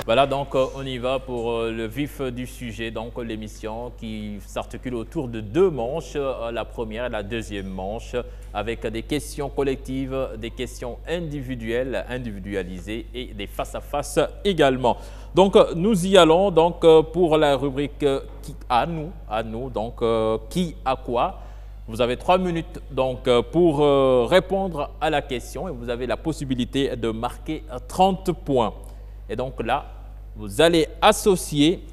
Voilà, donc on y va pour le vif du sujet, donc l'émission qui s'articule autour de deux manches, la première et la deuxième manche, avec des questions collectives, des questions individuelles, individualisées et des face-à-face également. Donc nous y allons donc pour la rubrique qui, à nous, donc qui a quoi. Vous avez 3 minutes donc, pour répondre à la question et vous avez la possibilité de marquer 30 points. Et donc là, vous allez associer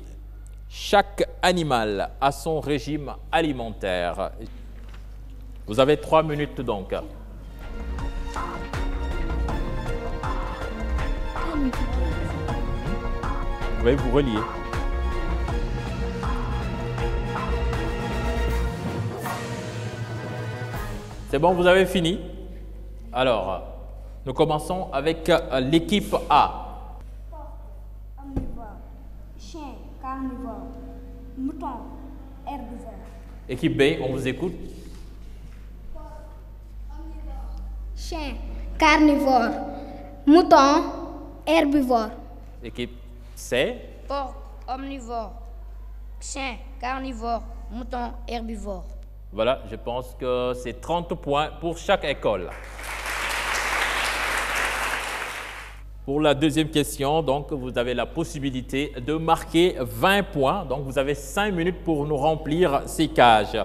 chaque animal à son régime alimentaire. Vous avez 3 minutes donc. Vous pouvez vous relier. C'est bon, vous avez fini? Alors, nous commençons avec l'équipe A. Omnivore, chien, carnivore, mouton, herbivore. Équipe B, on vous écoute. Chien, carnivore, mouton, herbivore. Équipe C. Porc, omnivore, chien, carnivore, mouton, herbivore. Voilà, je pense que c'est 30 points pour chaque école. Pour la deuxième question, donc, vous avez la possibilité de marquer 20 points. Donc, vous avez 5 minutes pour nous remplir ces cages.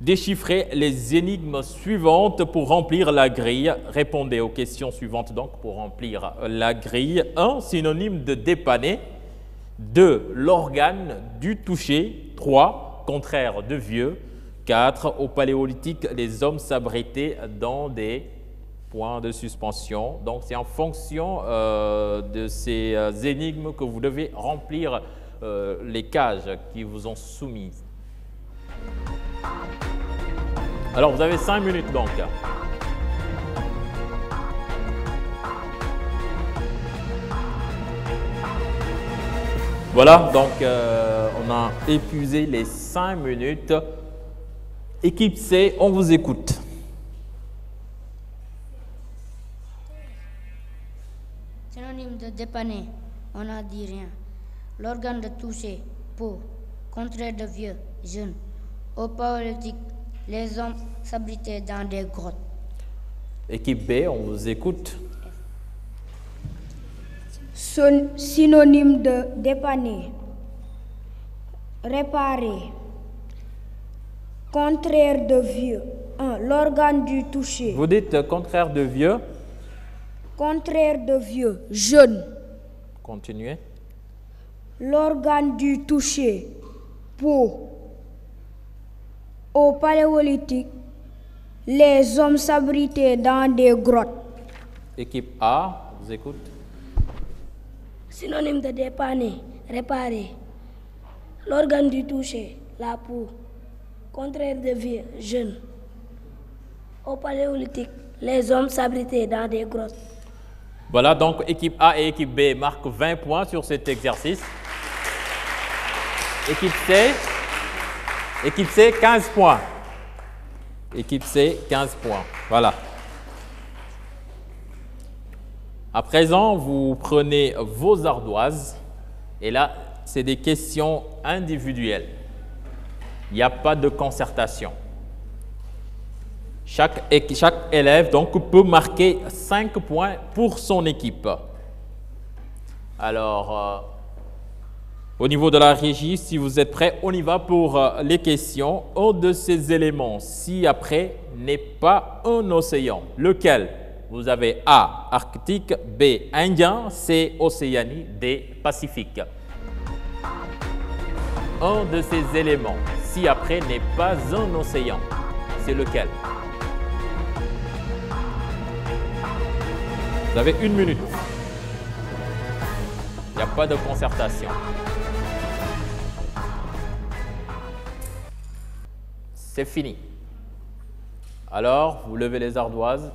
Déchiffrez les énigmes suivantes pour remplir la grille. Répondez aux questions suivantes donc pour remplir la grille. 1. Synonyme de dépanner. 2. L'organe du toucher. 3. Contraire de vieux. 4. Au paléolithique, les hommes s'abritaient dans des points de suspension. Donc, c'est en fonction de ces énigmes que vous devez remplir les cages qui vous ont soumises. Alors, vous avez 5 minutes donc. Voilà, donc on a épuisé les 5 minutes. Équipe C, on vous écoute. Synonyme de dépanner, on n'a dit rien. L'organe de toucher, peau. Contraire de vieux, jeune. Au paléolithique, les hommes s'abritaient dans des grottes. Équipe B, on vous écoute. Synonyme de dépanner, réparer, contraire de vieux. 1. L'organe du toucher. Vous dites contraire de vieux. Contraire de vieux, jeune. Continuez. L'organe du toucher, peau. Au paléolithique, les hommes s'abritaient dans des grottes. Équipe A, on vous écoute. Synonyme de dépanner, réparer. L'organe du toucher, la peau. Contraire de vieux, jeune. Au paléolithique, les hommes s'abritaient dans des grottes. Voilà, donc équipe A et équipe B marquent 20 points sur cet exercice. Équipe C, 15 points. Équipe C, 15 points. Voilà. À présent, vous prenez vos ardoises et là, c'est des questions individuelles. Il n'y a pas de concertation. Chaque élève donc, peut marquer 5 points pour son équipe. Alors, au niveau de la régie, si vous êtes prêts, on y va pour les questions. Un de ces éléments ci-après n'est pas un océan. Lequel? Vous avez A, Arctique, B, Indien, C, Océanie, D, Pacifique. Un de ces éléments ci-après n'est pas un océan. C'est lequel? Vous avez 1 minute. Il n'y a pas de concertation. C'est fini. Alors, vous levez les ardoises.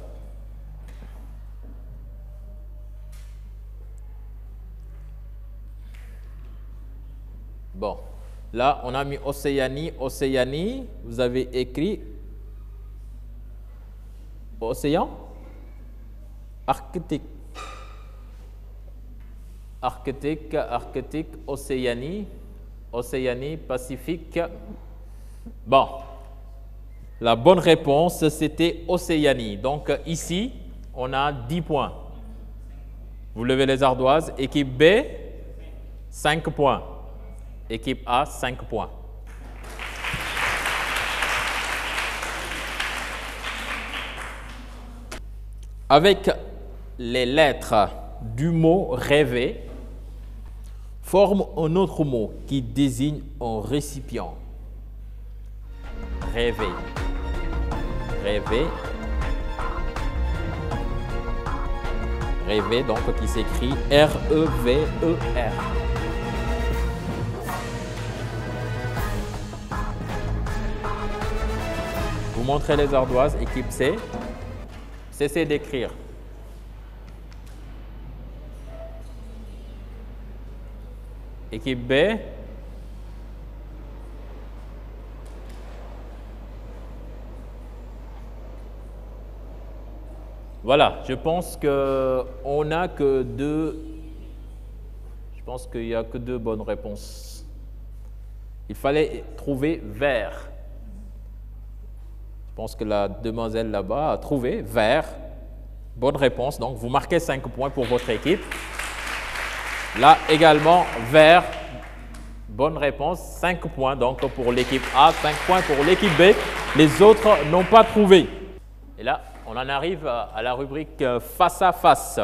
Bon, là, on a mis Océanie, Océanie. Vous avez écrit océan, Arctique. Arctique, Océanie, Pacifique. Bon, la bonne réponse, c'était Océanie. Donc ici, on a 10 points. Vous levez les ardoises. Équipe B, 5 points. Équipe A, 5 points. Avec les lettres du mot rêver, forme un autre mot qui désigne un récipient. Rêver. Rêver. Rêver, donc qui s'écrit R-E-V-E-R. Vous montrez les ardoises, équipe C. Cessez d'écrire. Équipe B. Voilà, je pense qu'on n'a que deux. Je pense qu'il n'y a que 2 bonnes réponses. Il fallait trouver vert. Je pense que la demoiselle là-bas a trouvé vert. Bonne réponse. Donc, vous marquez 5 points pour votre équipe. Là également, vert. Bonne réponse. 5 points donc pour l'équipe A, 5 points pour l'équipe B. Les autres n'ont pas trouvé. Et là, on en arrive à la rubrique face à face.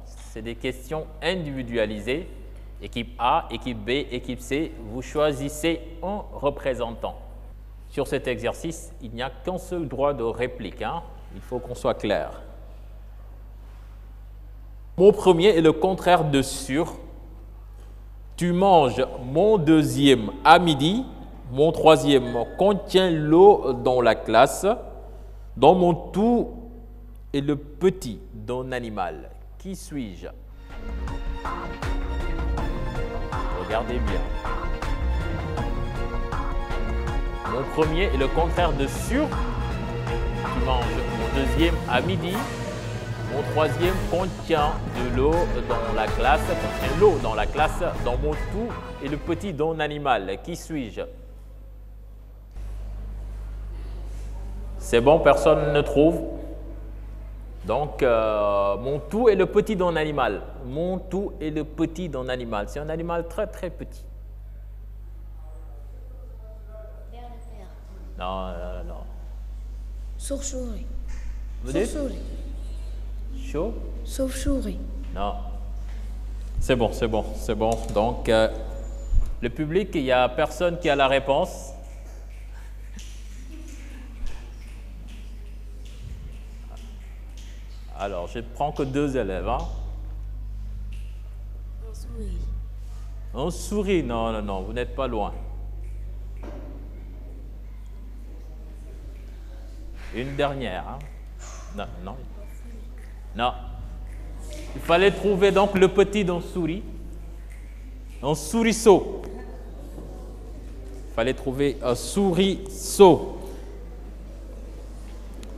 C'est des questions individualisées. Équipe A, équipe B, équipe C, vous choisissez un représentant. Sur cet exercice, il n'y a qu'un seul droit de réplique. Il faut qu'on soit clair. Mon premier est le contraire de sur. Tu manges mon deuxième à midi. Mon troisième contient l'eau dans la classe. Dans mon tout est le petit d'un animal. Qui suis-je? Regardez bien. Mon premier est le contraire de sur. Tu manges mon deuxième à midi. Mon troisième contient de l'eau dans la classe. Contient l'eau dans la classe. Dans mon tout est le petit d'un animal. Qui suis-je? C'est bon, personne ne trouve. Donc, mon tout est le petit d'un animal. Mon tout est le petit d'un animal. C'est un animal très, très petit. Non, non, non. Chauve-souris. Vous dites? Chauve-souris. Chaud? Chauve-souris. Non. C'est bon, c'est bon, c'est bon. Donc, le public, il n'y a personne qui a la réponse. Alors, je ne prends que 2 élèves. Un souris. Un souris? Non, non, non, vous n'êtes pas loin. Une dernière. Non, non. Non. Il fallait trouver donc le petit d'un souris. Un souriceau. Il fallait trouver un souriceau.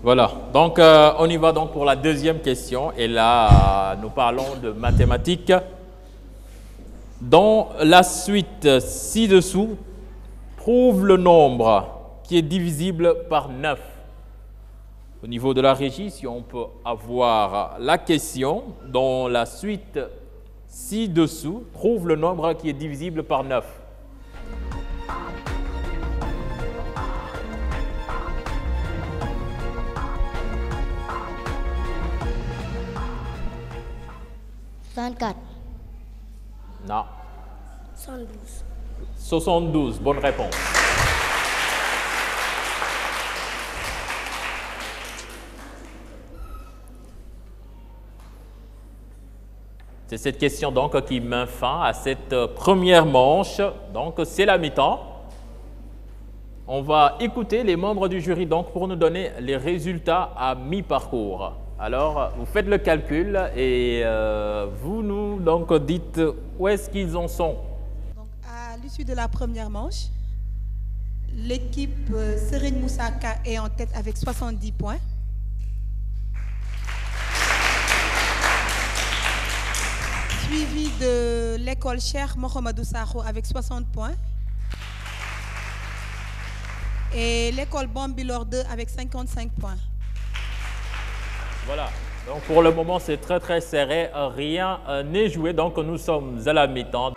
Voilà, donc on y va donc pour la deuxième question. Et là, nous parlons de mathématiques. Dans la suite ci-dessous, trouve le nombre qui est divisible par 9. Au niveau de la régie, si on peut avoir la question, dans la suite ci-dessous, trouve le nombre qui est divisible par 9. Non. 112. 72, bonne réponse. C'est cette question donc qui met fin à cette première manche. Donc c'est la mi-temps. On va écouter les membres du jury donc pour nous donner les résultats à mi-parcours. Alors, vous faites le calcul et vous nous donc dites où est-ce qu'ils en sont. Donc, à l'issue de la première manche, l'équipe Serine Moussaka est en tête avec 70 points. Suivi de l'école Cheikh Mohamedou Sakho avec 60 points. Et l'école Bambilor 2 avec 55 points. Voilà. Donc pour le moment, c'est très serré. Rien n'est joué. Donc nous sommes à la mi-temps.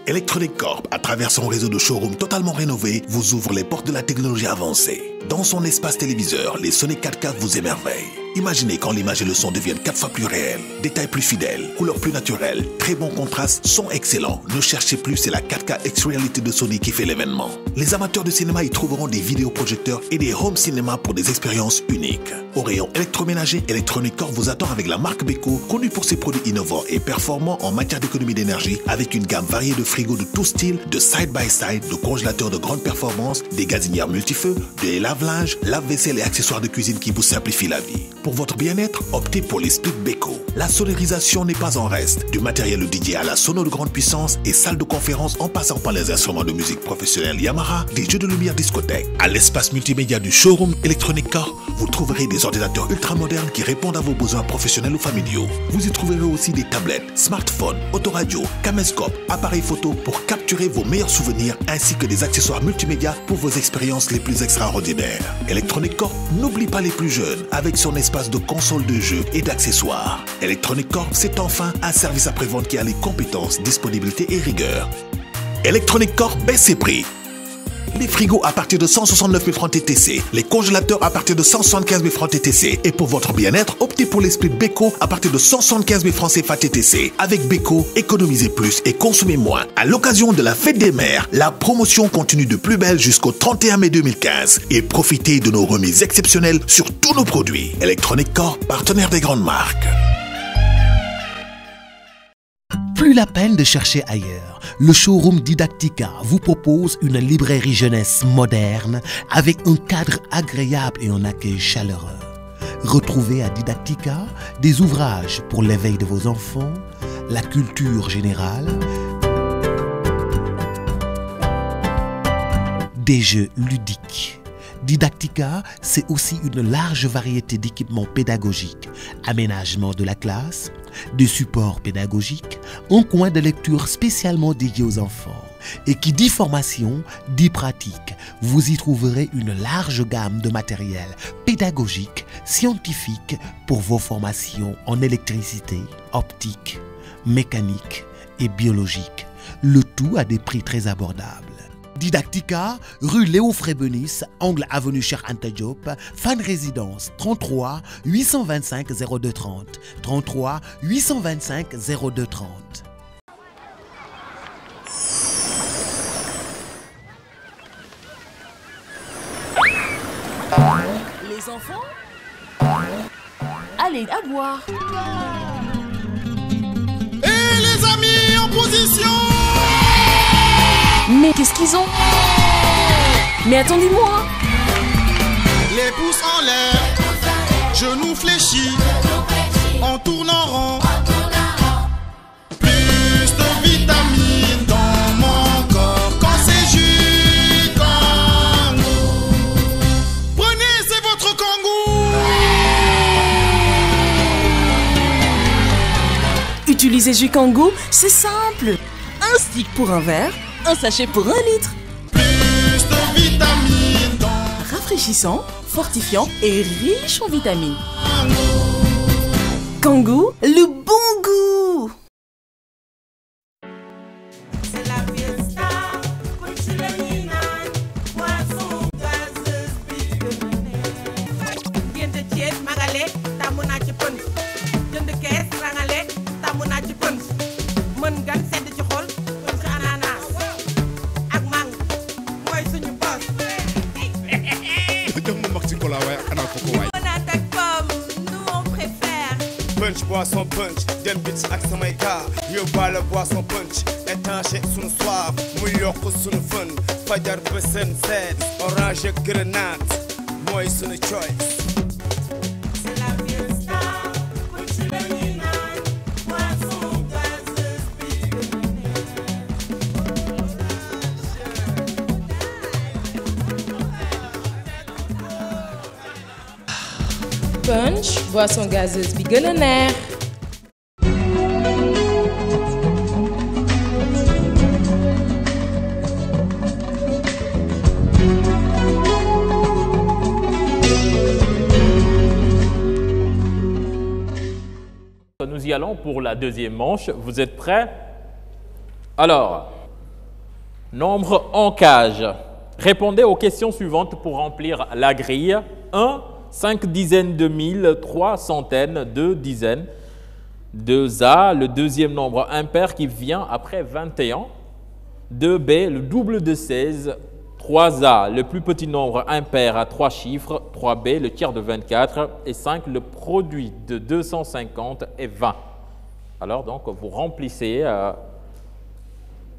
Electronic Corp, à travers son réseau de showrooms totalement rénové, vous ouvre les portes de la technologie avancée. Dans son espace téléviseur, les Sony 4K vous émerveillent. Imaginez quand l'image et le son deviennent 4 fois plus réels, détails plus fidèles, couleurs plus naturelles, très bon contraste, son excellent. Ne cherchez plus, c'est la 4K X-Reality de Sony qui fait l'événement. Les amateurs de cinéma y trouveront des vidéoprojecteurs et des home cinéma pour des expériences uniques. Au rayon électroménager, Electronic Corp vous attend avec la marque Beko, connue pour ses produits innovants et performants en matière d'économie d'énergie, avec une gamme variée de frigos de tout style, de side-by-side, de congélateurs de grande performance, des gazinières multifeux, des lave-linges, lave-vaisselle et accessoires de cuisine qui vous simplifient la vie. Pour votre bien-être, optez pour les splits Beko. La sonorisation n'est pas en reste. Du matériel DJ à la sono de grande puissance et salle de conférence en passant par les instruments de musique professionnels Yamaha, des jeux de lumière discothèque. À l'espace multimédia du showroom Electronic Corp, vous trouverez des ordinateurs ultramodernes qui répondent à vos besoins professionnels ou familiaux. Vous y trouverez aussi des tablettes, smartphones, autoradios, caméscopes, appareils photo pour capturer vos meilleurs souvenirs ainsi que des accessoires multimédia pour vos expériences les plus extraordinaires. Electronic Corp n'oublie pas les plus jeunes avec son espace de consoles de jeux et d'accessoires. Electronic Corp, c'est enfin un service après-vente qui a les compétences, disponibilité et rigueur. Electronic Corp baisse ses prix. Les frigos à partir de 169 000 francs TTC, les congélateurs à partir de 175 000 francs TTC. Et pour votre bien-être, optez pour les splits Beko à partir de 175 000 francs CFA TTC. Avec Beko, économisez plus et consommez moins. À l'occasion de la fête des mères, la promotion continue de plus belle jusqu'au 31 mai 2015. Et profitez de nos remises exceptionnelles sur tous nos produits. Electronic Corp, partenaire des grandes marques. Plus la peine de chercher ailleurs. Le showroom Didactica vous propose une librairie jeunesse moderne avec un cadre agréable et un accueil chaleureux. Retrouvez à Didactica des ouvrages pour l'éveil de vos enfants, la culture générale, des jeux ludiques. Didactica, c'est aussi une large variété d'équipements pédagogiques, aménagement de la classe, des supports pédagogiques, un coin de lecture spécialement dédié aux enfants. Et qui dit formation, dit pratique. Vous y trouverez une large gamme de matériel pédagogique, scientifique pour vos formations en électricité, optique, mécanique et biologique. Le tout à des prix très abordables. Didactica, rue Léo Frébenis, angle avenue Cheikh Anta Diop, Fan Résidence 33 825 0230. 33 825 0230. Les enfants, allez à boire. Et les amis en position. Mais qu'est-ce qu'ils ont? Mais attendez-moi! Les pouces en l'air, genoux fléchis, on tourne en rond. Plus de vitamines dans mon corps quand c'est jus Kangoo. Prenez, c'est votre Kangoo. Utiliser jus Kangoo, c'est simple. Un stick pour un verre, un sachet pour 1 litre. Plus de vitamines dans Rafraîchissant, fortifiant et riche en vitamines. Kangoo, le bon goût. C'est la fiesta, petit leñinan, poisson gazeuse, biche de monnaie. Diente tiet, magale, tamuna ci pënd. Jënd kees, rangale, tamuna ci pënd. Mën gan sedd ci xol, pënd ci ananas. Ak mang, mooy suñu boss. jox ma mag ci cola waaye ak anaa koko waay. Limonade ak pomme, nous on préfère. Punch boisson punch, dem bitch ak samay kaa. Yóbbaale boisson punch, étanché sunu soir. Mu yokk sunu fun, fajar ba seen seet. Orange ak grenade, mooy sunu choice. C'est la fiesta, petit leñinan, poisson gazeuse, biche de monnaie. Punch, boisson gazeuse bi gën a neex. Nous y allons pour la deuxième manche. Vous êtes prêts? Alors, nombre en cage. Répondez aux questions suivantes pour remplir la grille. 1, 5 dizaines de mille, 3 centaines, 2 dizaines. 2A, le deuxième nombre impair qui vient après 21. 2B, le double de 16. 3A, le plus petit nombre impair à 3 chiffres. 3B, le tiers de 24. Et 5, le produit de 250 et 20. Alors, donc, vous remplissez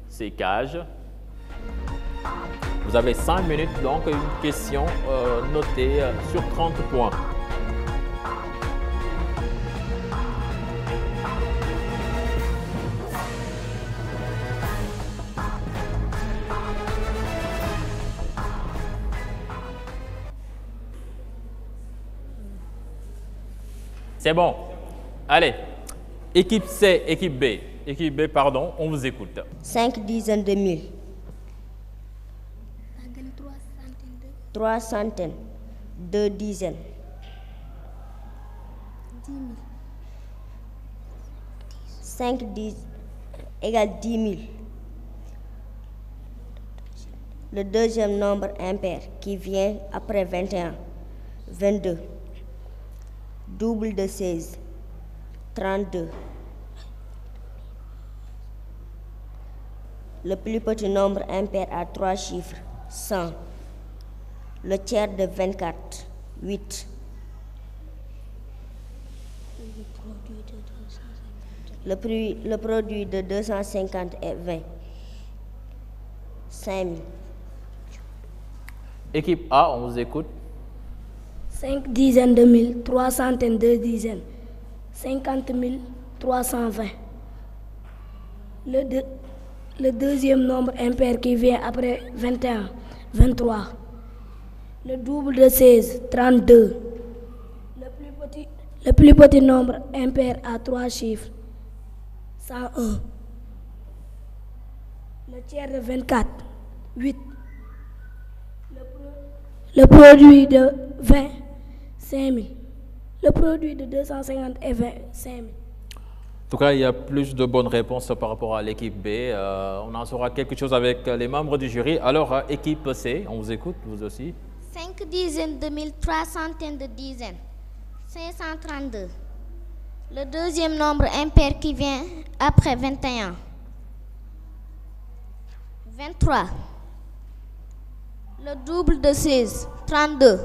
ces cages. Vous avez 5 minutes, donc une question notée sur 30 points. C'est bon. Allez. Équipe C, équipe B. Équipe B, pardon, on vous écoute. 5 dizaines de mille. 3 centaines. 2 dizaines. 5 10 égale 10 000. Le deuxième nombre impair qui vient après 21. 22. Double de 16. 32. Le plus petit nombre impair à 3 chiffres. 100. Le tiers de 24. 8. Le produit de 250 est 20. 5 000. Équipe A, on vous écoute. 5 dizaines de mille, 3 centaines, 2 dizaines. 50 000, 320. Le deuxième nombre impair qui vient après 21, 23. Le double de 16, 32. Le plus petit nombre impair à 3 chiffres, 101. Le tiers de 24, 8. Le produit de 20, 5 000. Le produit de 250 est 25 000. En tout cas, il y a plus de bonnes réponses par rapport à l'équipe B. On en saura quelque chose avec les membres du jury. Alors, équipe C, on vous écoute, vous aussi. 5 dizaines de mille, 3 centaines de dizaines. 532. Le deuxième nombre impair qui vient après 21. 23. Le double de 16, 32.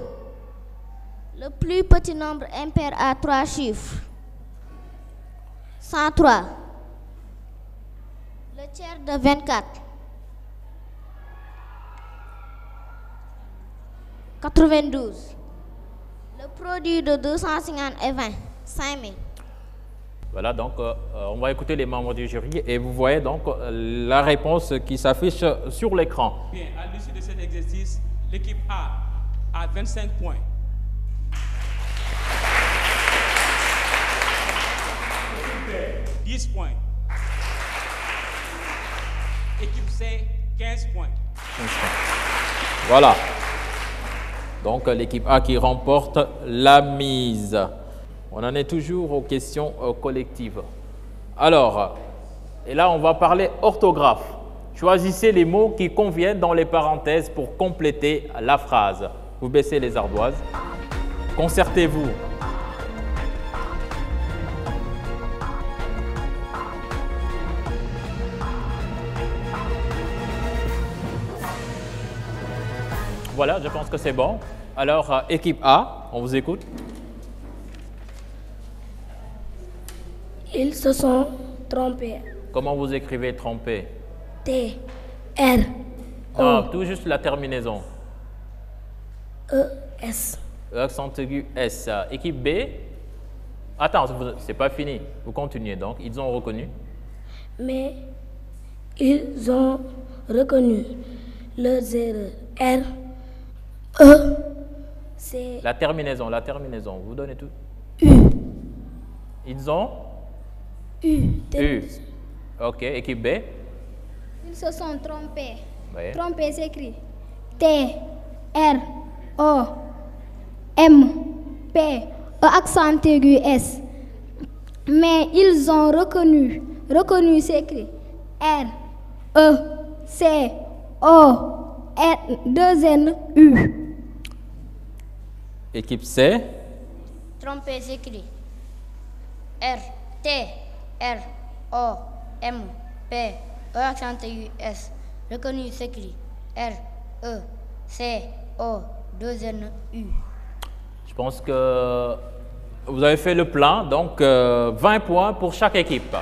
Le plus petit nombre impair à 3 chiffres, 103. Le tiers de 24, 92. Le produit de 250 et 20, 5 000. Voilà, donc on va écouter les membres du jury et vous voyez donc la réponse qui s'affiche sur l'écran. Bien, à l'issue de cet exercice, l'équipe A a 25 points. L'équipe B, 10 points. Équipe C, 15 points. 15 points. Voilà. Donc l'équipe A qui remporte la mise. On en est toujours aux questions collectives. Alors, et là on va parler orthographe. Choisissez les mots qui conviennent dans les parenthèses pour compléter la phrase. Vous baissez les ardoises. Concertez-vous. Voilà, je pense que c'est bon. Alors, équipe A, on vous écoute. Ils se sont trompés. Comment vous écrivez tromper? T, R, O. Non, tout juste la terminaison. E, S. E, accent aigu, S. Équipe B. Attends, c'est pas fini. Vous continuez donc. Ils ont reconnu. Mais ils ont reconnu leurs erreurs. R, E, C, C'est La terminaison. Vous donnez tout. U. Ils ont U. U. Ok, équipe B. Ils se sont trompés. Oui. Trompés s'écrit T, R, O, M, P, E accent aigu S. Mais ils ont reconnu. Reconnu s'écrit R, E, C, O, R, 2 N, U. Équipe C. Trompé s'écrit R, T, R, O, M, P, E accent aigu S. Reconnu s'écrit R, E, C, O, 2 N, U. Je pense que vous avez fait le plein, donc 20 points pour chaque équipe.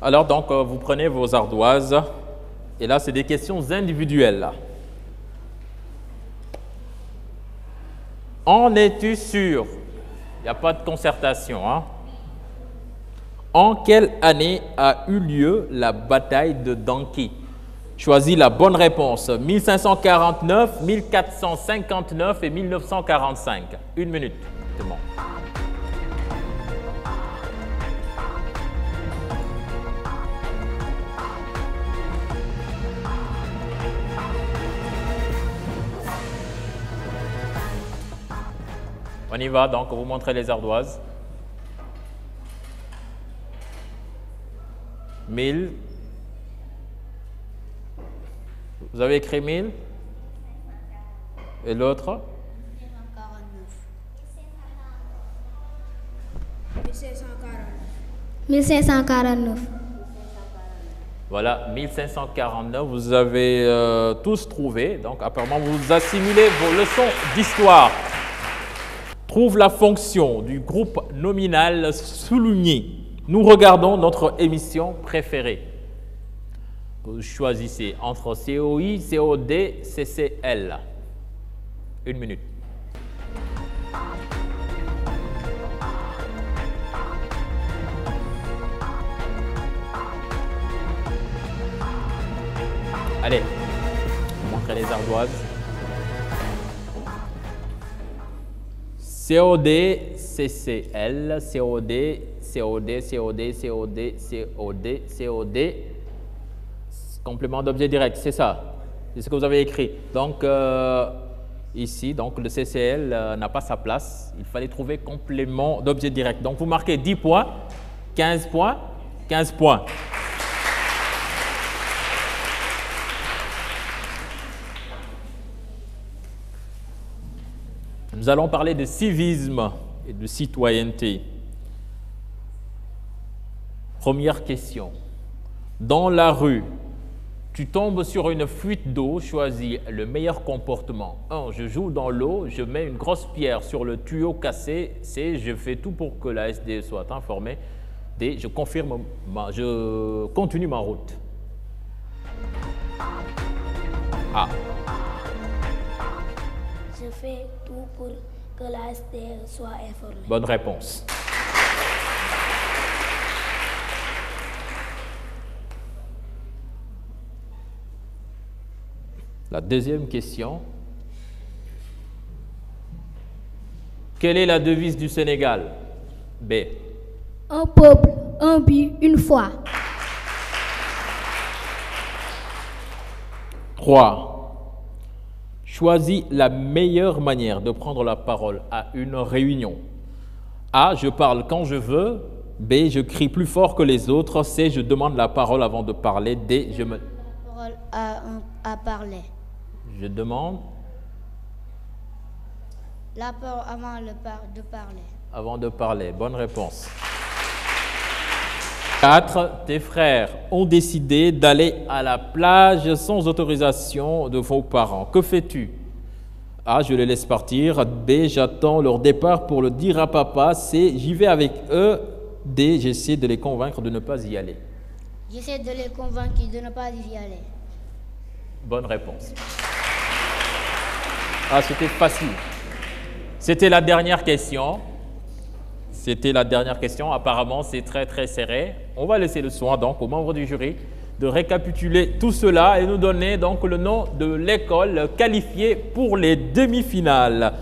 Alors donc vous prenez vos ardoises et là c'est des questions individuelles. En es-tu sûr? Il n'y a pas de concertation. Hein? En quelle année a eu lieu la bataille de Danki? Choisis la bonne réponse. 1549, 1459 et 1945. 1 minute. C'est bon. On y va, donc vous montrez les ardoises. 1000. Vous avez écrit 1000. Et l'autre? 1549. Voilà, 1549. Vous avez tous trouvé. Donc apparemment, vous assimilez vos leçons d'histoire. Trouve la fonction du groupe nominal souligné. Nous regardons notre émission préférée. Vous choisissez entre COI, COD, CCL. 1 minute. Allez, montrez les ardoises. COD, CCL, COD, COD, COD, COD, COD, COD. Complément d'objet direct, c'est ça. C'est ce que vous avez écrit. Donc, ici, donc, le CCL n'a pas sa place. Il fallait trouver complément d'objet direct. Donc, vous marquez 10 points, 15 points, 15 points. Nous allons parler de civisme et de citoyenneté. Première question. Dans la rue, tu tombes sur une fuite d'eau, choisis le meilleur comportement. 1. Je joue dans l'eau, je mets une grosse pierre sur le tuyau cassé. C. Je fais tout pour que la SDE soit informée. D. Je continue ma route. A. Je fais tout pour que la SDE soit informée. Bonne réponse. La deuxième question. Quelle est la devise du Sénégal? B. Un peuple, un but, une foi. 3. Choisis la meilleure manière de prendre la parole à une réunion. A. Je parle quand je veux. B. Je crie plus fort que les autres. C. Je demande la parole avant de parler. D. Je me... La parole à parler. Je demande. La parole avant de parler. Avant de parler. Bonne réponse. 4. Tes frères ont décidé d'aller à la plage sans autorisation de vos parents. Que fais-tu? A. Je les laisse partir. B. J'attends leur départ pour le dire à papa. C. J'y vais avec eux. D. J'essaie de les convaincre de ne pas y aller. J'essaie de les convaincre de ne pas y aller. Bonne réponse. Ah, c'était facile. C'était la dernière question. C'était la dernière question. Apparemment, c'est très, très serré. On va laisser le soin donc aux membres du jury de récapituler tout cela et nous donner donc le nom de l'école qualifiée pour les demi-finales.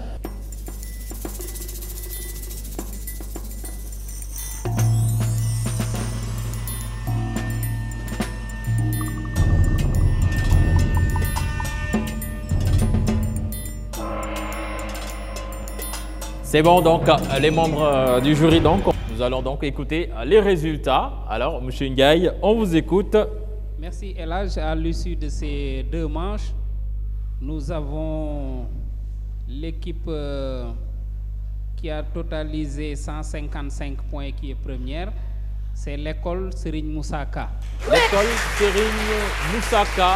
C'est bon, donc les membres du jury, donc nous allons donc écouter les résultats. Alors, M. Ndiaye, on vous écoute. Merci Elhadj. À l'issue de ces deux manches, nous avons l'équipe qui a totalisé 155 points qui est première. C'est l'école Serigne Moussa Ka. L'école Serigne Moussa Ka.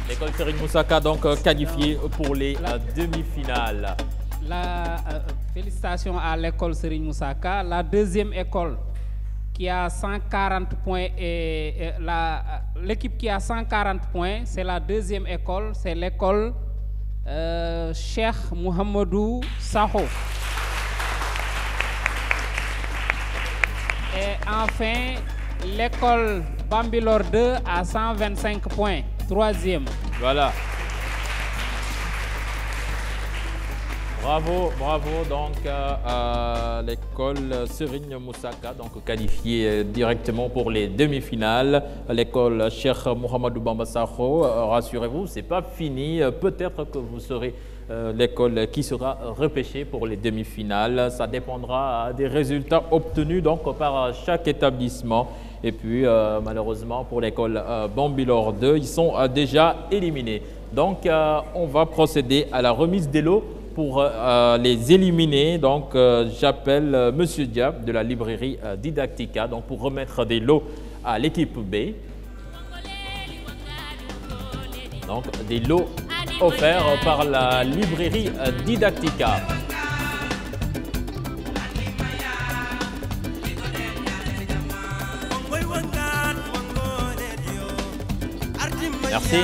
L'école Serigne Moussa Ka donc qualifiée pour les demi-finales. Félicitations à l'école Serigne Moussa Ka. La deuxième école qui a 140 points et l'équipe qui a 140 points, c'est la deuxième école, c'est l'école Cheikh Mouhamadou Sakho. Et enfin, l'école Bambilor 2 à 125 points. Troisième. Voilà. Bravo, bravo donc à l'école Serigne Moussa Ka, donc qualifiée directement pour les demi-finales. L'école Cheikh Mouhamadou Bamba Sakho, rassurez-vous, c'est pas fini. Peut-être que vous serez l'école qui sera repêchée pour les demi-finales. Ça dépendra des résultats obtenus donc par chaque établissement. Et puis, malheureusement, pour l'école Bambilor 2, ils sont déjà éliminés. Donc, on va procéder à la remise des lots pour les éliminer. Donc, j'appelle Monsieur Diab de la librairie Didactica donc, pour remettre des lots à l'équipe B. Donc, des lots offerts par la librairie Didactica. Merci.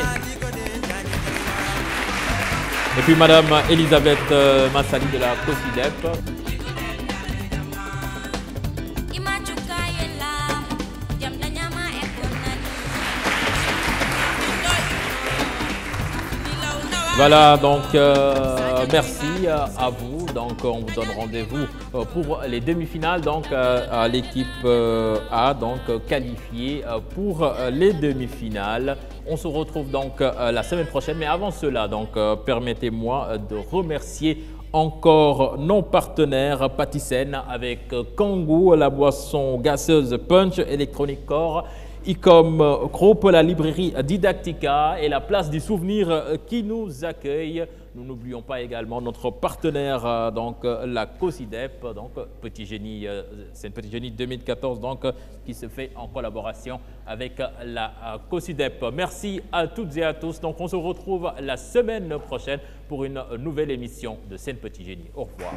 Et puis Madame Elisabeth Massali de la COSIDEP. Voilà, donc merci à vous. Donc on vous donne rendez-vous pour les demi-finales. Donc à l'équipe A, donc qualifiée pour les demi-finales. On se retrouve donc la semaine prochaine. Mais avant cela, donc permettez-moi de remercier encore nos partenaires Patisen avec Kangoo, la boisson gazeuse Punch, Electronic Core, ICOM Groupe, la librairie Didactica et la place du souvenir qui nous accueille. Nous n'oublions pas également notre partenaire, donc la COSIDEP, donc Petit Génie, c'est une Petit Génie 2014 donc, qui se fait en collaboration avec la COSIDEP. Merci à toutes et à tous. Donc on se retrouve la semaine prochaine pour une nouvelle émission de Sen Petit Génie. Au revoir.